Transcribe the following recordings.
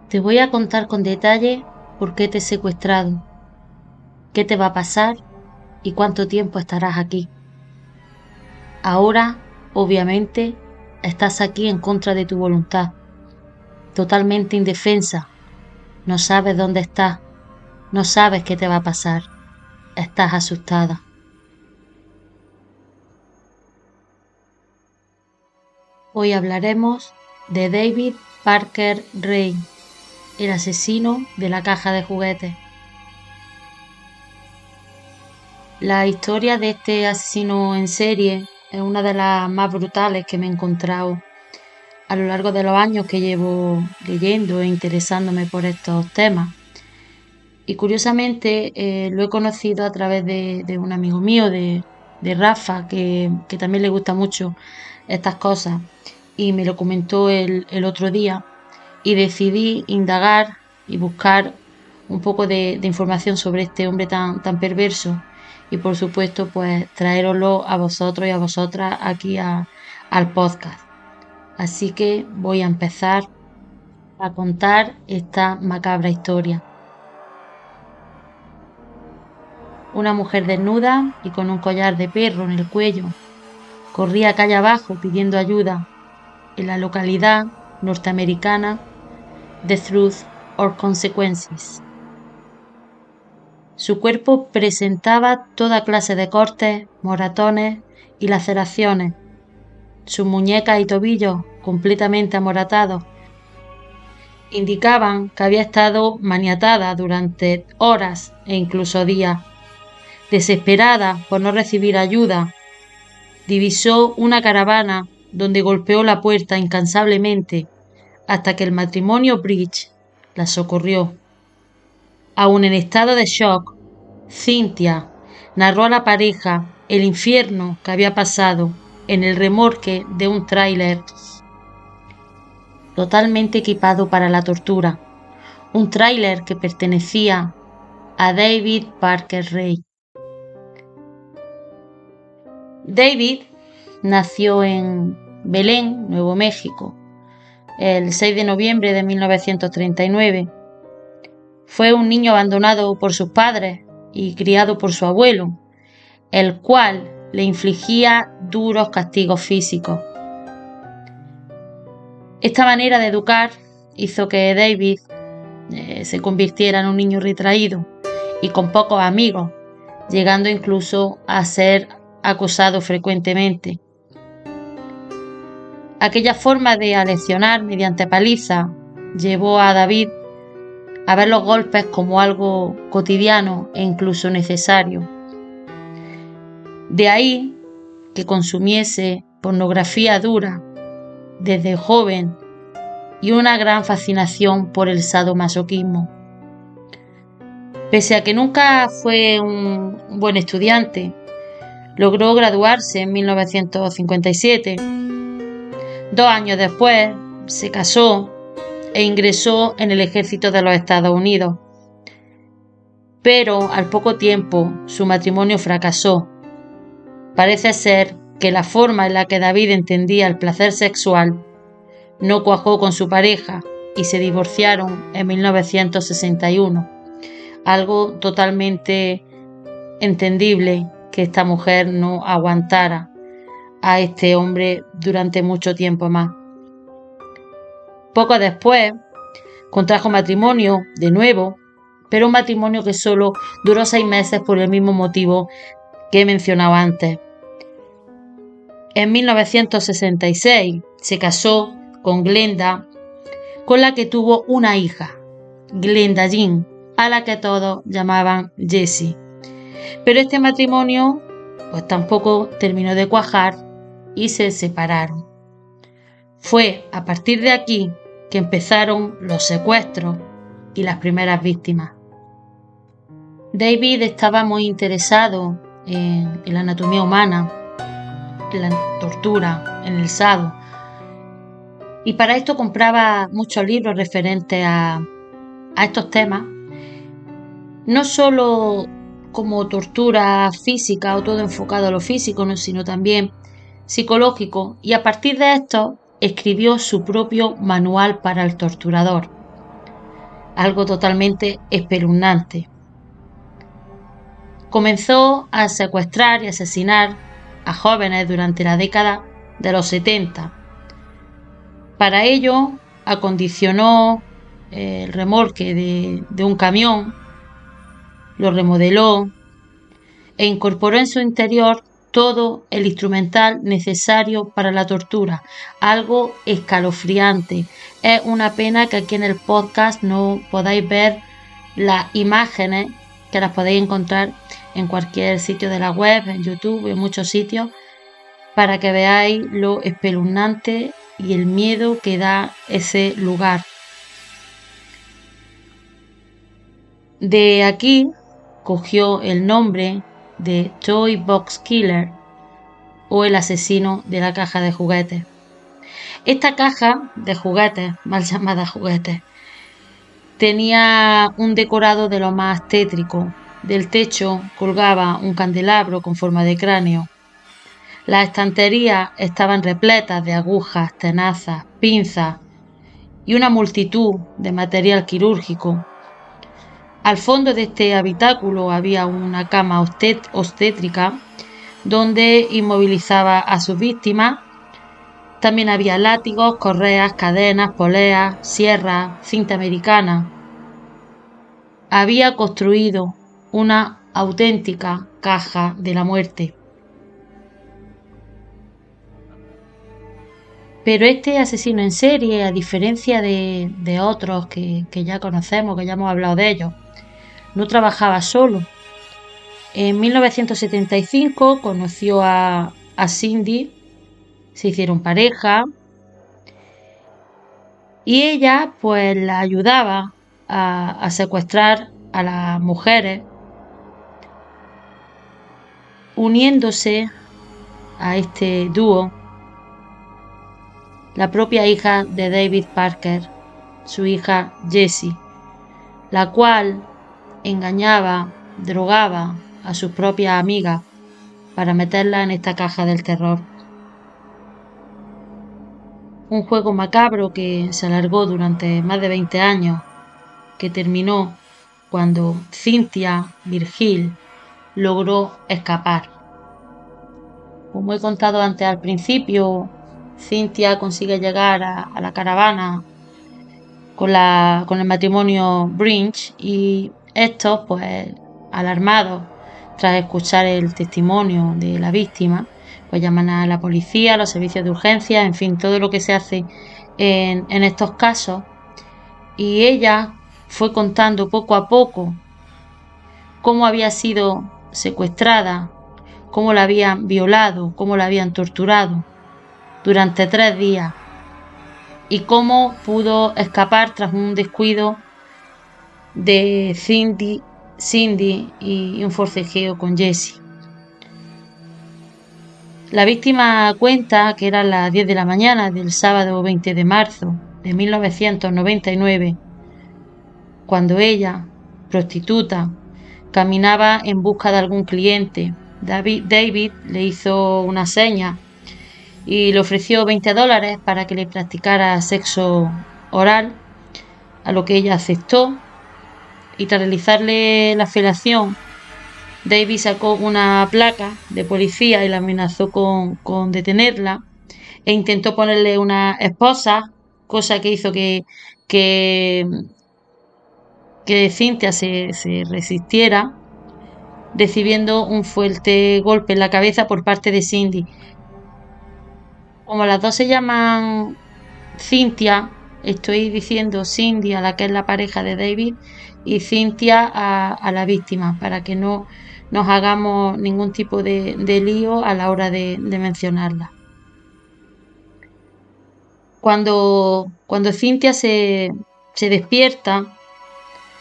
Te voy a contar con detalle por qué te he secuestrado, qué te va a pasar y cuánto tiempo estarás aquí. Ahora, obviamente, estás aquí en contra de tu voluntad, totalmente indefensa. No sabes dónde estás, no sabes qué te va a pasar. Estás asustada. Hoy hablaremos de David Parker Ray, el asesino de la caja de juguetes. La historia de este asesino en serie es una de las más brutales que me he encontrado a lo largo de los años que llevo leyendo e interesándome por estos temas. Y curiosamente lo he conocido a través de un amigo mío, de Rafa, que también le gusta mucho estas cosas, y me lo comentó el otro día, y decidí indagar y buscar un poco de información sobre este hombre tan perverso, y por supuesto pues traéroslo a vosotros y a vosotras aquí al podcast. Así que voy a empezar a contar esta macabra historia. Una mujer desnuda y con un collar de perro en el cuello corría calle abajo pidiendo ayuda en la localidad norteamericana de Truth or Consequences. Su cuerpo presentaba toda clase de cortes, moratones y laceraciones. Sus muñecas y tobillos, completamente amoratados, indicaban que había estado maniatada durante horas e incluso días. Desesperada por no recibir ayuda, divisó una caravana donde golpeó la puerta incansablemente hasta que el matrimonio Bridge la socorrió. Aún en estado de shock, Cynthia narró a la pareja el infierno que había pasado en el remolque de un tráiler totalmente equipado para la tortura, un tráiler que pertenecía a David Parker Ray. David nació en Belén, Nuevo México, el 6 de noviembre de 1939. Fue un niño abandonado por sus padres y criado por su abuelo, el cual le infligía duros castigos físicos. Esta manera de educar hizo que David se convirtiera en un niño retraído y con pocos amigos, llegando incluso a ser acosado frecuentemente. Aquella forma de aleccionar mediante paliza llevó a David a ver los golpes como algo cotidiano e incluso necesario. De ahí que consumiese pornografía dura desde joven y una gran fascinación por el sadomasoquismo. Pese a que nunca fue un buen estudiante, logró graduarse en 1957. 2 años después se casó e ingresó en el ejército de los Estados Unidos. Pero al poco tiempo su matrimonio fracasó. Parece ser que la forma en la que David entendía el placer sexual no cuajó con su pareja y se divorciaron en 1961. Algo totalmente entendible que esta mujer no aguantara a este hombre durante mucho tiempo más. Poco después contrajo matrimonio de nuevo, pero un matrimonio que solo duró 6 meses por el mismo motivo que he mencionado antes. En 1966 se casó con Glenda, con la que tuvo una hija, Glenda Jean, a la que todos llamaban Jessie. Pero este matrimonio pues tampoco terminó de cuajar y se separaron. Fue a partir de aquí que empezaron los secuestros y las primeras víctimas. David estaba muy interesado en la anatomía humana, en la tortura, en el sado, y para esto compraba muchos libros referentes a estos temas, no solo como tortura física o todo enfocado a lo físico, sino también psicológico, y a partir de esto escribió su propio manual para el torturador. algo totalmente espeluznante. Comenzó a secuestrar y asesinar a jóvenes durante la década de los 70. Para ello, acondicionó el remolque de un camión, lo remodeló e incorporó en su interior todo el instrumental necesario para la tortura, algo escalofriante. Es una pena que aquí en el podcast no podáis ver las imágenes, que las podéis encontrar en cualquier sitio de la web, en YouTube, en muchos sitios, para que veáis lo espeluznante y el miedo que da ese lugar. De aquí cogió el nombre de Toy Box Killer o el asesino de la caja de juguetes. Esta caja de juguetes, mal llamada juguetes, tenía un decorado de lo más tétrico. Del techo colgaba un candelabro con forma de cráneo. Las estanterías estaban repletas de agujas, tenazas, pinzas y una multitud de material quirúrgico. Al fondo de este habitáculo había una cama obstétrica donde inmovilizaba a sus víctimas. También había látigos, correas, cadenas, poleas, sierras, cinta americana. Había construido una auténtica caja de la muerte. Pero este asesino en serie, a diferencia de otros que ya conocemos, que ya hemos hablado de ellos, no trabajaba solo. En 1975 conoció a Cindy, se hicieron pareja y ella pues la ayudaba a secuestrar a las mujeres, uniéndose a este dúo la propia hija de David Parker, su hija Jessie, la cual engañaba, drogaba a sus propias amigas para meterla en esta caja del terror. Un juego macabro que se alargó durante más de 20 años, que terminó cuando Cynthia Virgil logró escapar. Como he contado antes al principio, Cynthia consigue llegar a la caravana con el matrimonio Brinch y estos, pues, alarmados tras escuchar el testimonio de la víctima, pues llaman a la policía, a los servicios de urgencia, en fin, todo lo que se hace en estos casos. Y ella fue contando poco a poco cómo había sido secuestrada, cómo la habían violado, cómo la habían torturado durante 3 días y cómo pudo escapar tras un descuido de Cindy y un forcejeo con Jessie. La víctima cuenta que eran las 10 de la mañana del sábado 20 de marzo de 1999, cuando ella, prostituta, caminaba en busca de algún cliente. David le hizo una seña y le ofreció $20 para que le practicara sexo oral, a lo que ella aceptó, y tras realizarle la felación, David sacó una placa de policía y la amenazó con detenerla e intentó ponerle una esposa, cosa que hizo que Cynthia se resistiera, recibiendo un fuerte golpe en la cabeza por parte de Cindy. Como las dos se llaman Cynthia, estoy diciendo Cindy a la que es la pareja de David y Cynthia a la víctima, para que no nos hagamos ningún tipo de lío a la hora de mencionarla. Cuando Cynthia se despierta,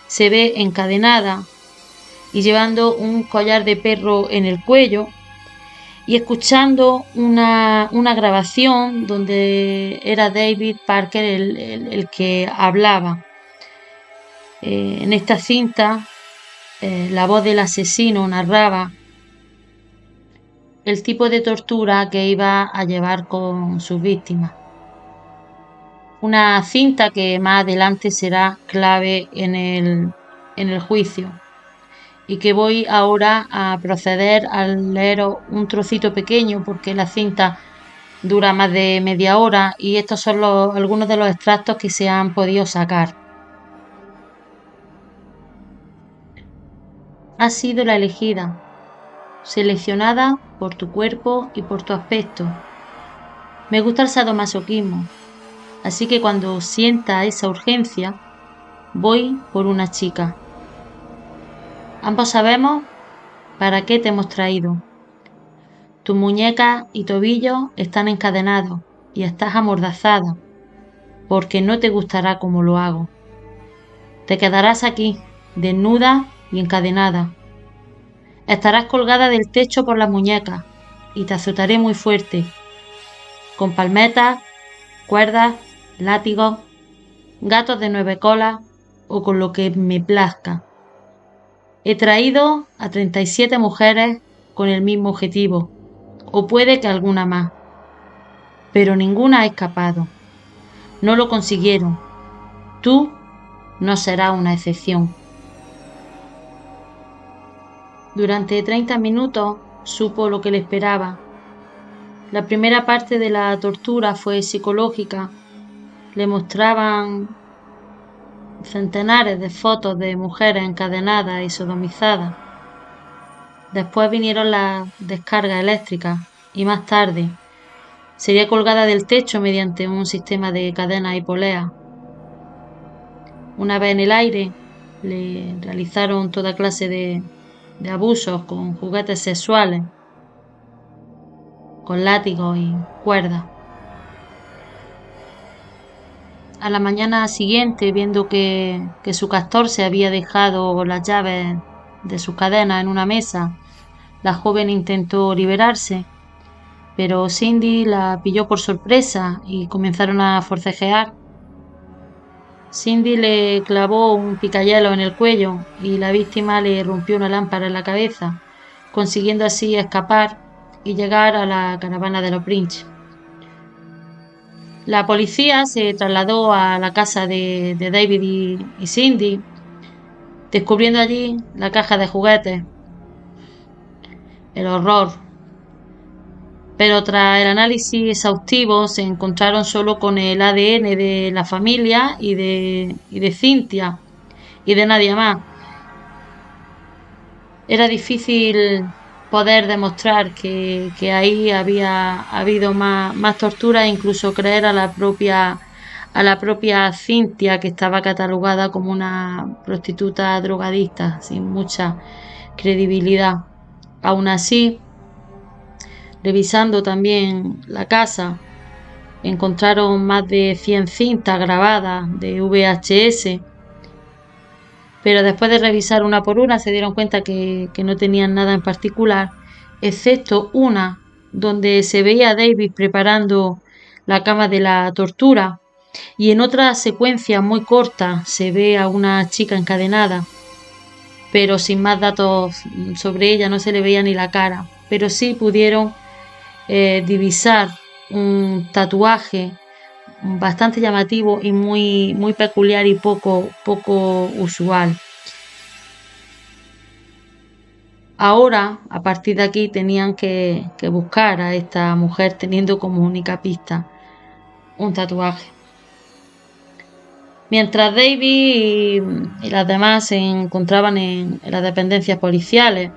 se ve encadenada y llevando un collar de perro en el cuello y escuchando una grabación donde era David Parker el que hablaba. En esta cinta, la voz del asesino narraba el tipo de tortura que iba a llevar con sus víctimas. una cinta que más adelante será clave en el juicio, y que voy ahora a proceder a leeros un trocito pequeño porque la cinta dura más de media hora y estos son algunos de los extractos que se han podido sacar. Has sido la elegida, seleccionada por tu cuerpo y por tu aspecto. Me gusta el sadomasoquismo, así que cuando sienta esa urgencia, voy por una chica. Ambos sabemos para qué te hemos traído. Tus muñecas y tobillos están encadenados y estás amordazada, porque no te gustará como lo hago. Te quedarás aquí, desnuda y encadenada. Estarás colgada del techo por las muñecas y te azotaré muy fuerte, con palmetas, cuerdas, látigos, gatos de 9 colas o con lo que me plazca. He traído a 37 mujeres con el mismo objetivo, o puede que alguna más, pero ninguna ha escapado. No lo consiguieron. Tú no serás una excepción. Durante 30 minutos supo lo que le esperaba. La primera parte de la tortura fue psicológica. Le mostraban centenares de fotos de mujeres encadenadas y sodomizadas. Después vinieron las descargas eléctricas y más tarde sería colgada del techo mediante un sistema de cadenas y poleas. Una vez en el aire, le realizaron toda clase de abusos con juguetes sexuales, con látigos y cuerdas. A la mañana siguiente, viendo que su castor se había dejado las llaves de sus cadenas en una mesa, la joven intentó liberarse, pero Cindy la pilló por sorpresa y comenzaron a forcejear. Cindy le clavó un picayelo en el cuello y la víctima le rompió una lámpara en la cabeza, consiguiendo así escapar y llegar a la caravana de los Brinch. La policía se trasladó a la casa de David y Cindy, descubriendo allí la caja de juguetes. El horror. Pero tras el análisis exhaustivo se encontraron solo con el ADN de la familia y de Cynthia y de nadie más. Era difícil poder demostrar que ahí había habido más tortura e incluso creer a la propia Cynthia, que estaba catalogada como una prostituta drogadicta sin mucha credibilidad. Aún así, revisando también la casa, encontraron más de 100 cintas grabadas de VHS, pero después de revisar una por una se dieron cuenta que no tenían nada en particular, excepto una donde se veía a David preparando la cama de la tortura, y en otra secuencia muy corta se ve a una chica encadenada, pero sin más datos sobre ella, no se le veía ni la cara, pero sí pudieron divisar un tatuaje bastante llamativo y muy peculiar y poco usual. Ahora, a partir de aquí, tenían que buscar a esta mujer teniendo como única pista un tatuaje. Mientras David y las demás se encontraban en las dependencias policiales,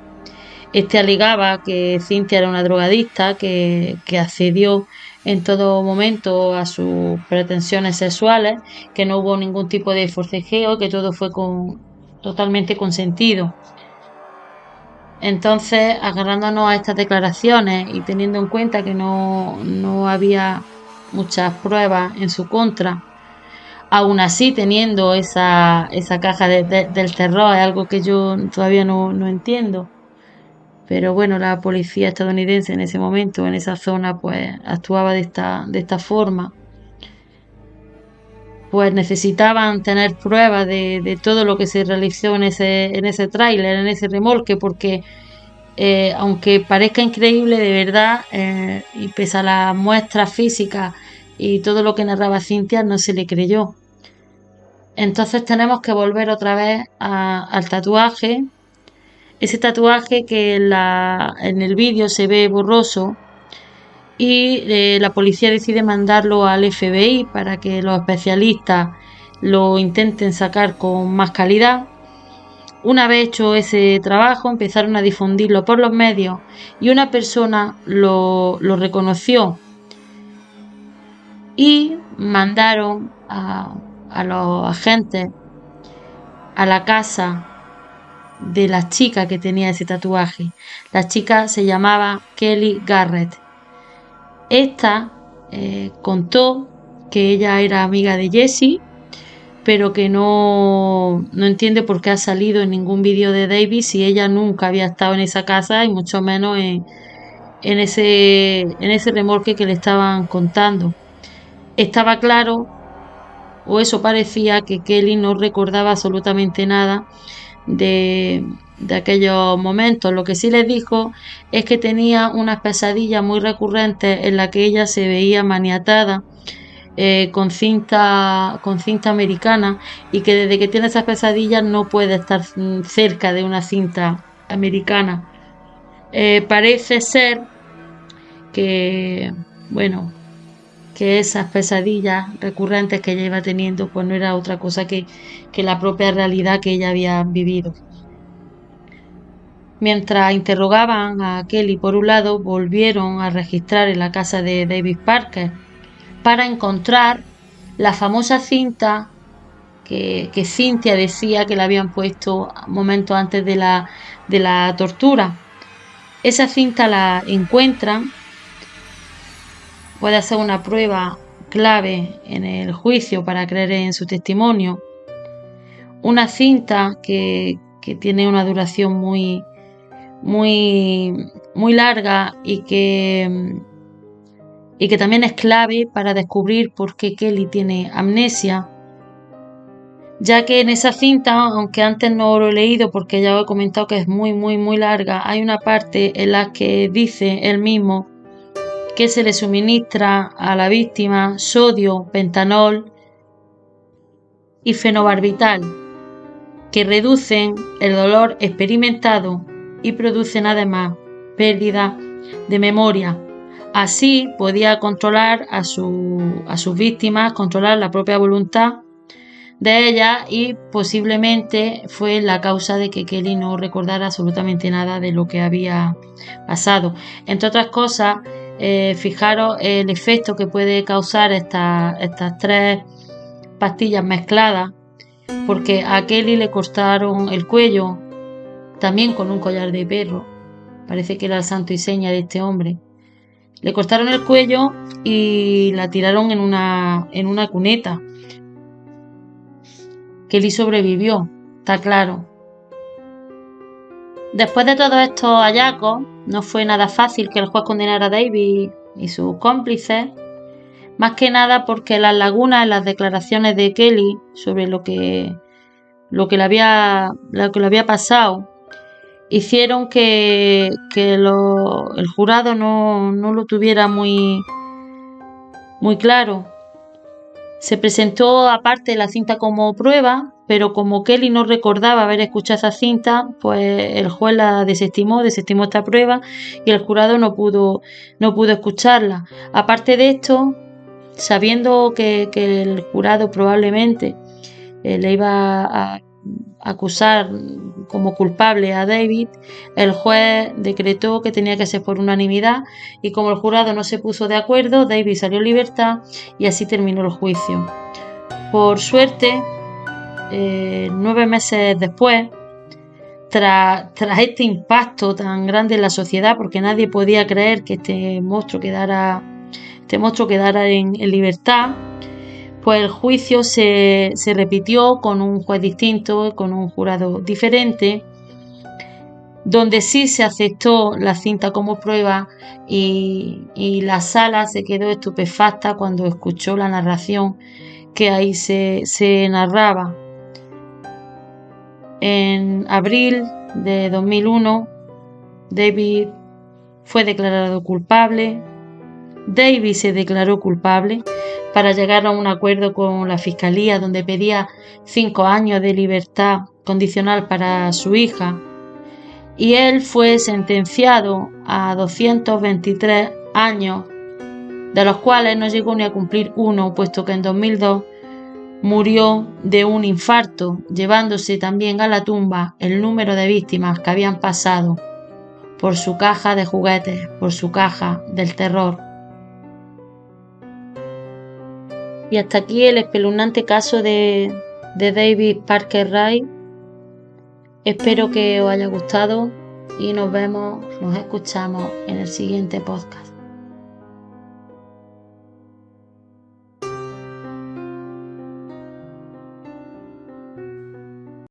este alegaba que Cynthia era una drogadicta que accedió en todo momento a sus pretensiones sexuales, que no hubo ningún tipo de forcejeo, que todo fue totalmente consentido. Entonces, agarrándonos a estas declaraciones y teniendo en cuenta que no había muchas pruebas en su contra, aún así teniendo esa caja del terror, es algo que yo todavía no entiendo. Pero bueno, la policía estadounidense en ese momento, en esa zona, pues actuaba de esta forma. Pues necesitaban tener pruebas de todo lo que se realizó en ese tráiler, en ese remolque, porque aunque parezca increíble, de verdad, y pese a las muestras físicas y todo lo que narraba Cynthia no se le creyó. Entonces tenemos que volver otra vez al tatuaje. Ese tatuaje que en el vídeo se ve borroso y la policía decide mandarlo al FBI para que los especialistas lo intenten sacar con más calidad. Una vez hecho ese trabajo, empezaron a difundirlo por los medios y una persona lo reconoció y mandaron a los agentes a la casa de la chica que tenía ese tatuaje. La chica se llamaba Kelly Garrett. Esta contó que ella era amiga de Jesse, pero que no entiende por qué ha salido en ningún vídeo de David si ella nunca había estado en esa casa y mucho menos en ese remolque que le estaban contando. Estaba claro, o eso parecía, que Kelly no recordaba absolutamente nada de aquellos momentos. Lo que sí les dijo es que tenía unas pesadillas muy recurrentes en las que ella se veía maniatada con cinta americana y que desde que tiene esas pesadillas no puede estar cerca de una cinta americana. Parece ser que, bueno, que esas pesadillas recurrentes que ella iba teniendo pues no era otra cosa que la propia realidad que ella había vivido. Mientras interrogaban a Kelly por un lado, volvieron a registrar en la casa de David Parker para encontrar la famosa cinta que Cynthia decía que le habían puesto momentos antes de la tortura. Esa cinta la encuentran, puede ser una prueba clave en el juicio para creer en su testimonio. Una cinta que tiene una duración muy larga y que también es clave para descubrir por qué Kelly tiene amnesia, ya que en esa cinta, aunque antes no lo he leído porque ya os he comentado que es muy larga, hay una parte en la que dice él mismo que se le suministra a la víctima sodio, pentanol y fenobarbital, que reducen el dolor experimentado y producen además pérdida de memoria. Así podía controlar a sus víctimas, controlar la propia voluntad de ellas y posiblemente fue la causa de que Kelly no recordara absolutamente nada de lo que había pasado. Entre otras cosas, fijaros el efecto que puede causar estas 3 pastillas mezcladas, porque a Kelly le cortaron el cuello también con un collar de perro. Parece que era el santo y seña de este hombre. Le cortaron el cuello y la tiraron en una cuneta. Kelly sobrevivió, está claro. Después de todos estos hallazgos, no fue nada fácil que el juez condenara a David y sus cómplices, más que nada porque las lagunas en las declaraciones de Kelly sobre lo que le había pasado hicieron que el jurado no lo tuviera muy claro. Se presentó aparte la cinta como prueba, pero como Kelly no recordaba haber escuchado esa cinta, pues el juez la desestimó esta prueba y el jurado no pudo escucharla. Aparte de esto, sabiendo que el jurado probablemente le iba a acusar como culpable a David, el juez decretó que tenía que ser por unanimidad y como el jurado no se puso de acuerdo, David salió en libertad y así terminó el juicio. Por suerte, 9 meses después, tras este impacto tan grande en la sociedad, porque nadie podía creer que este monstruo quedara en libertad, pues el juicio se repitió con un juez distinto, con un jurado diferente, donde sí se aceptó la cinta como prueba y la sala se quedó estupefacta cuando escuchó la narración que ahí se narraba. En abril de 2001, David fue declarado culpable. David se declaró culpable, para llegar a un acuerdo con la fiscalía donde pedía 5 años de libertad condicional para su hija, y él fue sentenciado a 223 años, de los cuales no llegó ni a cumplir uno, puesto que en 2002 murió de un infarto, llevándose también a la tumba el número de víctimas que habían pasado por su caja de juguetes, por su caja del terror. Y hasta aquí el espeluznante caso de David Parker Wright. Espero que os haya gustado y nos escuchamos en el siguiente podcast.